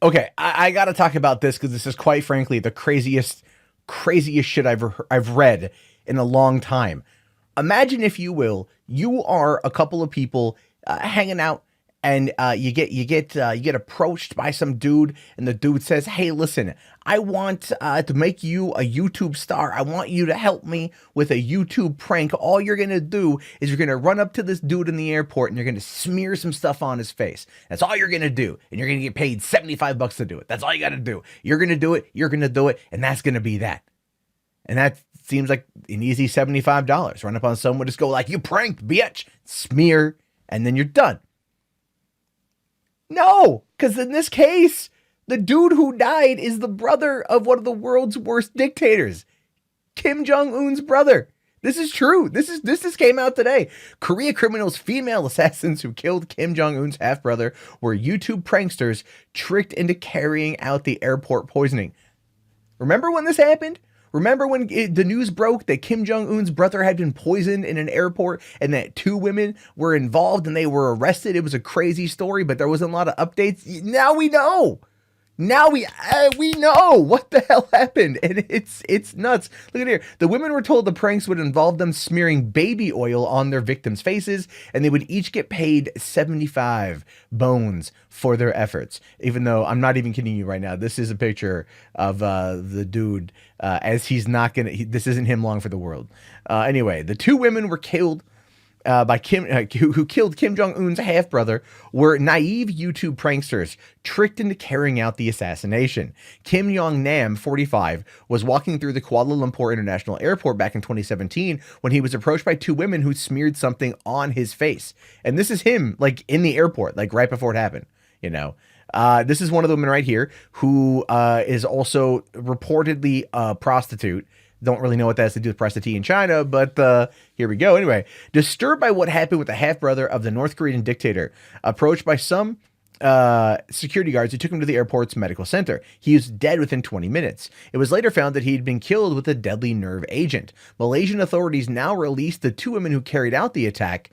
Okay, I got to talk about this because this is quite frankly the craziest shit I've read in a long time. Imagine, if you will, you are a couple of people hanging out, and you get approached by some dude, and the dude says, "Hey, listen, I want to make you a YouTube star. I want you to help me with a YouTube prank. All you're gonna do is you're gonna run up to this dude in the airport, and you're gonna smear some stuff on his face. That's all you're gonna do, and you're gonna get paid $75 to do it. That's all you gotta do. You're gonna do it. You're gonna do it, and that's gonna be that." And that seems like an easy $75. Run up on someone, just go like, "You pranked, bitch," smear, and then you're done. No, because in this case, the dude who died is the brother of one of the world's worst dictators, Kim Jong Un's brother. This is true. This came out today. Korea criminals, female assassins who killed Kim Jong Un's half brother, were YouTube pranksters tricked into carrying out the airport poisoning. Remember when this happened? Remember when the news broke that Kim Jong Un's brother had been poisoned in an airport and that 2 women were involved and they were arrested? It was a crazy story, but there wasn't a lot of updates. Now we know. Now we know what the hell happened, and it's nuts. Look at here. The women were told the pranks would involve them smearing baby oil on their victims' faces, and they would each get paid 75 bones for their efforts. Even though I'm not even kidding you right now, this is a picture of the dude as he's not gonna. This isn't him long for the world. Anyway, the 2 women were killed by Kim, who killed Kim Jong Un's half brother, were naive YouTube pranksters tricked into carrying out the assassination. Kim Jong Nam, 45, was walking through the Kuala Lumpur International Airport back in 2017 when he was approached by 2 women who smeared something on his face. And this is him, like in the airport, like right before it happened. You know, this is one of the women right here who is also reportedly a prostitute. Don't really know what that has to do with prostitute in China, but here we go. Anyway, disturbed by what happened with the half-brother of the North Korean dictator, approached by some security guards who took him to the airport's medical center. He was dead within 20 minutes. It was later found that he had been killed with a deadly nerve agent. Malaysian authorities now released the 2 women who carried out the attack,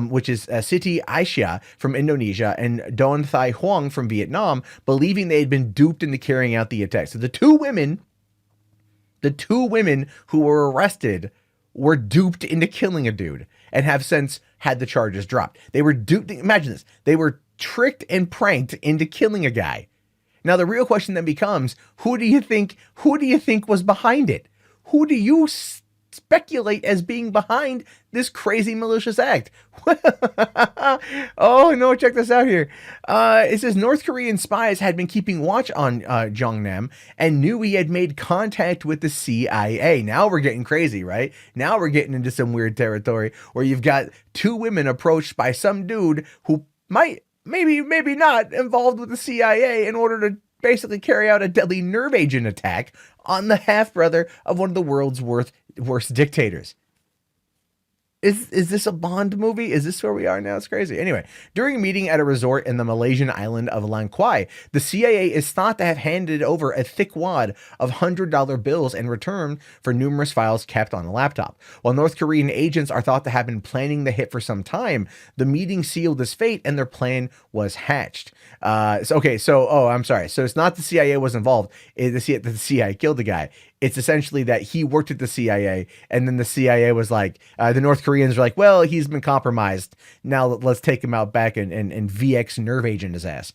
which is Siti Aisyah from Indonesia and Don Thai Huang from Vietnam, believing they had been duped into carrying out the attack. So the two women who were arrested were duped into killing a dude and have since had the charges dropped. They were duped. Imagine this. They were tricked and pranked into killing a guy. Now, the real question then becomes, who do you think was behind it? Who do you speculate as being behind this crazy malicious act? Oh no, check this out here. It says North Korean spies had been keeping watch on Jong Nam and knew he had made contact with the CIA. Now we're getting crazy, right? Now we're getting into some weird territory where you've got 2 women approached by some dude who might, maybe not, involved with the CIA in order to basically carry out a deadly nerve agent attack on the half-brother of one of the world's worst dictators. Is this a Bond movie? Is this where we are now? It's crazy. Anyway, during a meeting at a resort in the Malaysian island of Langkawi, the CIA is thought to have handed over a thick wad of $100 bills in return for numerous files kept on a laptop. While North Korean agents are thought to have been planning the hit for some time, the meeting sealed his fate and their plan was hatched. I'm sorry. So it's not the CIA was involved. The CIA killed the guy. It's essentially that he worked at the CIA, and then the CIA was like, the North Koreans are like, well, he's been compromised. Now let's take him out back and VX nerve agent his ass.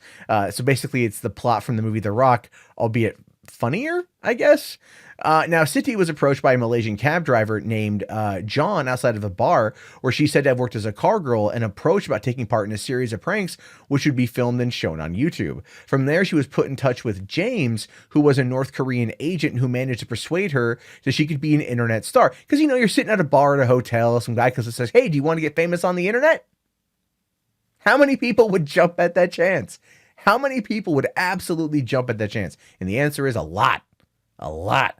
So basically, it's the plot from the movie The Rock, albeit funnier, I guess. Now, Siti was approached by a Malaysian cab driver named John outside of a bar where she said to have worked as a car girl and approached about taking part in a series of pranks, which would be filmed and shown on YouTube. From there, she was put in touch with James, who was a North Korean agent who managed to persuade her that she could be an internet star. Because, you know, you're sitting at a bar at a hotel, some guy comes and says, hey, do you want to get famous on the internet? How many people would jump at that chance? How many people would absolutely jump at that chance? And the answer is a lot. A lot.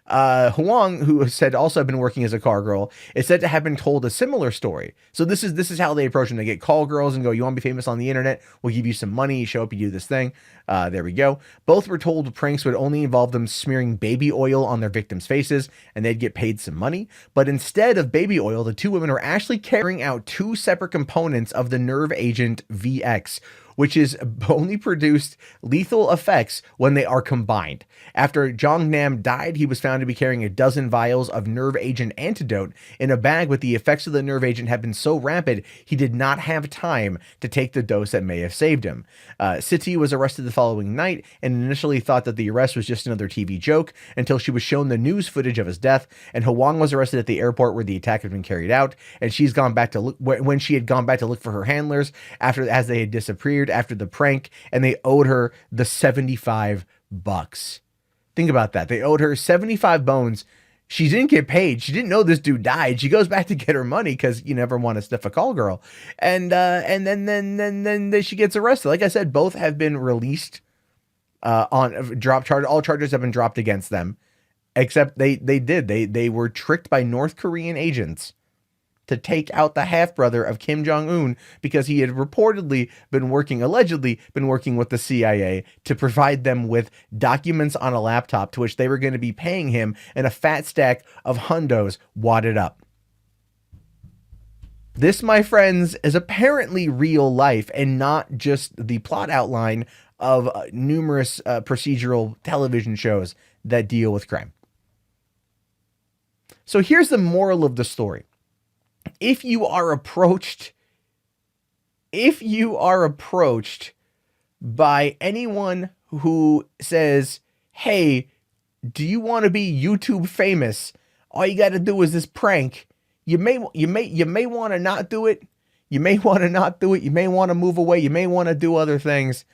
Huang, who said also had been working as a car girl, is said to have been told a similar story. So this is how they approach them. They get call girls and go, you want to be famous on the internet? We'll give you some money. You show up, you do this thing. There we go. Both were told the pranks would only involve them smearing baby oil on their victims' faces and they'd get paid some money. But instead of baby oil, the 2 women are actually carrying out 2 separate components of the nerve agent VX, which is only produced lethal effects when they are combined. After Jong Nam died, he was found to be carrying a dozen vials of nerve agent antidote in a bag, but the effects of the nerve agent had been so rapid he did not have time to take the dose that may have saved him. Siti was arrested the following night and initially thought that the arrest was just another TV joke until she was shown the news footage of his death. And Hwang was arrested at the airport where the attack had been carried out, and she's gone back to look when she had gone back to look for her handlers as they had disappeared after the prank, and they owed her the $75. Think about that. They owed her 75 bones. She didn't get paid. She didn't know this dude died. She goes back to get her money because you never want to sniff a call girl. And then she gets arrested. Like I said, both have been released on drop charge. All charges have been dropped against them, except they were tricked by North Korean agents to take out the half-brother of Kim Jong Un because he had allegedly been working with the CIA to provide them with documents on a laptop to which they were going to be paying him in a fat stack of hundos wadded up. This, my friends, is apparently real life and not just the plot outline of numerous procedural television shows that deal with crime. So here's the moral of the story. If you are approached by anyone who says, "Hey, do you want to be YouTube famous? All you got to do is this prank." You may want to not do it. You may want to not do it. You may want to move away. You may want to do other things.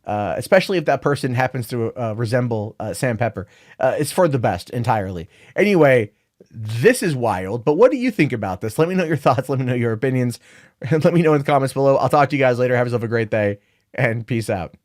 Especially if that person happens to resemble Sam Pepper. It's for the best entirely. Anyway, this is wild, but what do you think about this? Let me know your thoughts. Let me know your opinions. Let me know in the comments below. I'll talk to you guys later. Have yourself a great day, and peace out.